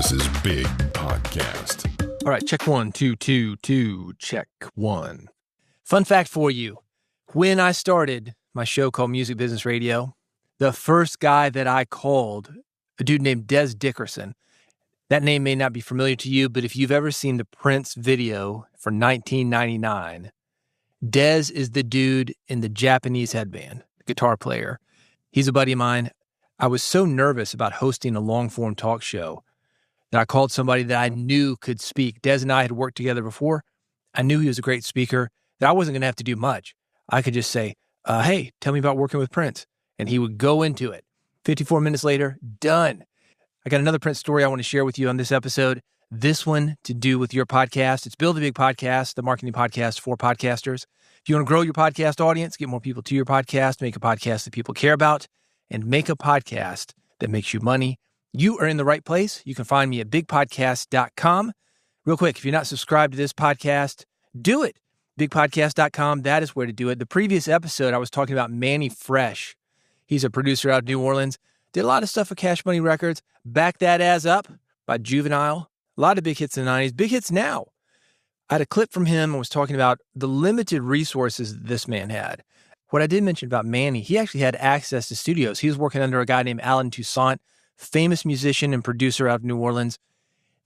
This is Big Podcast. All right, check 1, 2, 2, 2, check 1. Fun fact for you. When I started my show called Music Business Radio, the first guy that I called, a dude named Des Dickerson. That name may not be familiar to you, but if you've ever seen the Prince video for 1999, Des is the dude in the Japanese headband, the guitar player. He's a buddy of mine. I was so nervous about hosting a long-form talk show that I called somebody that I knew could speak. Des and I had worked together before. I knew he was a great speaker, that I wasn't going to have to do much. I could just say, hey, tell me about working with Prince. And he would go into it. 54 minutes later, done. I got another Prince story I want to share with you on this episode. This one to do with your podcast. It's Build a Big Podcast, the marketing podcast for podcasters. If you want to grow your podcast audience, get more people to your podcast, make a podcast that people care about, and make a podcast that makes you money, you are in the right place. You can find me at bigpodcast.com. Real quick, if you're not subscribed to this podcast, do it. Bigpodcast.com, that is where to do it. The previous episode, I was talking about Mannie Fresh. He's a producer out of New Orleans. Did a lot of stuff for Cash Money Records. Back That Ass Up by Juvenile. A lot of big hits in the 90s. Big hits now. I had a clip from him and was talking about the limited resources that this man had. What I did mention about Mannie, he actually had access to studios. He was working under a guy named Alan Toussaint, famous musician and producer out of New Orleans.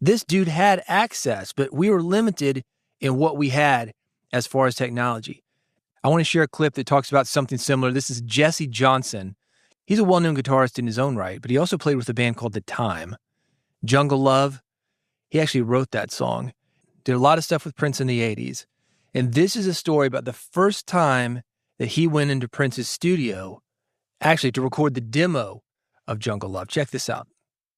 This dude had access, but we were limited in what we had as far as technology. I want to share a clip that talks about something similar. This is Jesse Johnson. He's a well-known guitarist in his own right, but he also played with a band called The Time. Jungle Love, he actually wrote that song. Did a lot of stuff with Prince in the 80s. And this is a story about the first time that he went into Prince's studio, actually to record the demo of Jungle Love. Check this out.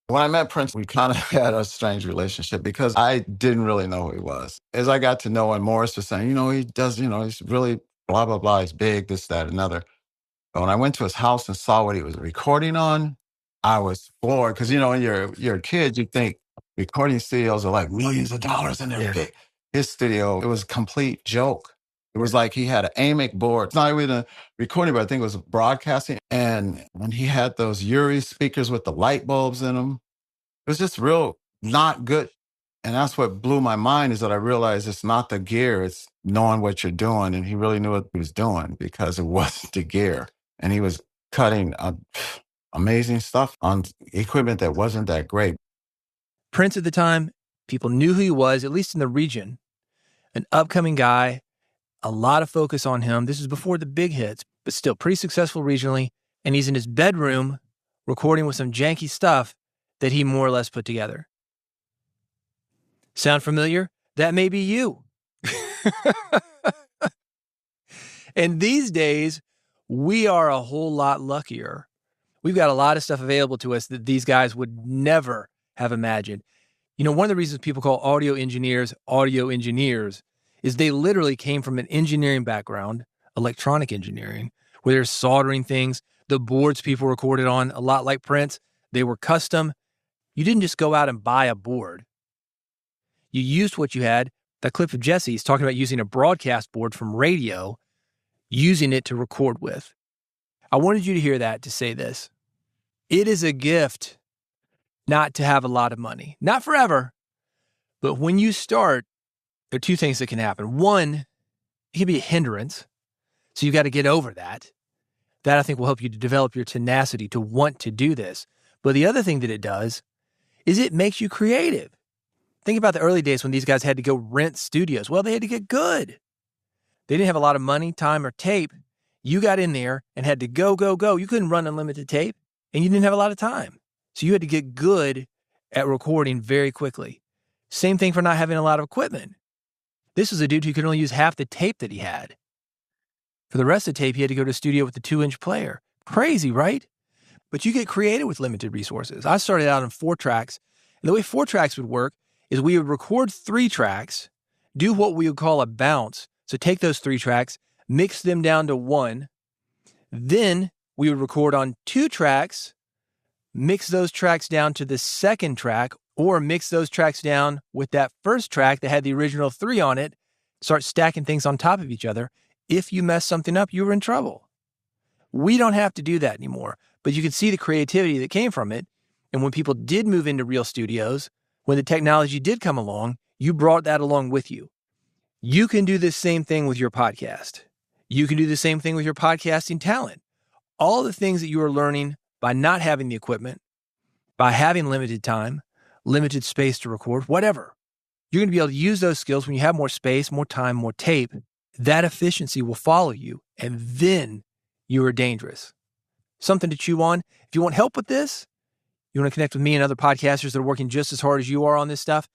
When I met Prince, we kind of had a strange relationship because I didn't really know who he was. As I got to know him, Morris was saying, he does, he's really blah, blah, blah. He's big, this, that, another. But when I went to his house and saw what he was recording on, I was floored. Because, when you're a kid, you think recording studios are like millions of dollars and they're big. His studio, it was a complete joke. It was like he had an AMIC board. It's not even a recording, but I think it was broadcasting. And when he had those Uri speakers with the light bulbs in them, it was just real not good. And that's what blew my mind is that I realized it's not the gear, it's knowing what you're doing. And he really knew what he was doing because it wasn't the gear. And he was cutting amazing stuff on equipment that wasn't that great. Prince at the time, people knew who he was, at least in the region. An upcoming guy, a lot of focus on him. This is before the big hits, but still pretty successful regionally. And he's in his bedroom recording with some janky stuff that he more or less put together. Sound familiar? That may be you. And these days, we are a whole lot luckier. We've got a lot of stuff available to us that these guys would never have imagined. One of the reasons people call audio engineers is they literally came from an engineering background, electronic engineering, where they're soldering things. The boards people recorded on, a lot like Prince, they were custom. You didn't just go out and buy a board. You used what you had. That clip of Jesse's talking about using a broadcast board from radio, using it to record with. I wanted you to hear that to say this. It is a gift not to have a lot of money. Not forever, but when you start, there are two things that can happen. One, it can be a hindrance, so you got to get over that. That, I think, will help you to develop your tenacity to want to do this. But the other thing that it does is it makes you creative. Think about the early days when these guys had to go rent studios. Well, they had to get good. They didn't have a lot of money, time, or tape. You got in there and had to go, go, go. You couldn't run unlimited tape, and you didn't have a lot of time. So you had to get good at recording very quickly. Same thing for not having a lot of equipment. This was a dude who could only use half the tape that he had. For the rest of the tape, he had to go to a studio with a 2-inch player. Crazy, right? But you get creative with limited resources. I started out on 4 tracks, and the way 4 tracks would work is we would record 3 tracks, do what we would call a bounce. So take those 3 tracks, mix them down to 1. Then we would record on 2 tracks, mix those tracks down to the second track, or mix those tracks down with that first track that had the original 3 on it, start stacking things on top of each other. If you mess something up, you were in trouble. We don't have to do that anymore, but you can see the creativity that came from it. And when people did move into real studios, when the technology did come along, you brought that along with you. You can do the same thing with your podcast. You can do the same thing with your podcasting talent. All the things that you are learning by not having the equipment, by having limited time, limited space to record, whatever. You're going to be able to use those skills when you have more space, more time, more tape. That efficiency will follow you, and then you are dangerous. Something to chew on. If you want help with this, you want to connect with me and other podcasters that are working just as hard as you are on this stuff,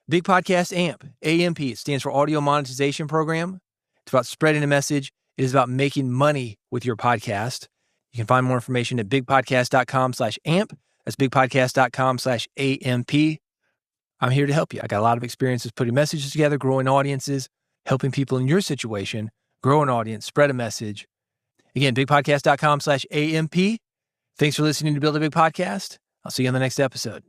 Big Podcast AMP, AMP, it stands for Audio Monetization Program. It's about spreading a message. It is about making money with your podcast. You can find more information at bigpodcast.com/amp. That's bigpodcast.com/AMP. I'm here to help you. I got a lot of experiences putting messages together, growing audiences, helping people in your situation, grow an audience, spread a message. Again, bigpodcast.com/AMP. Thanks for listening to Build a Big Podcast. I'll see you on the next episode.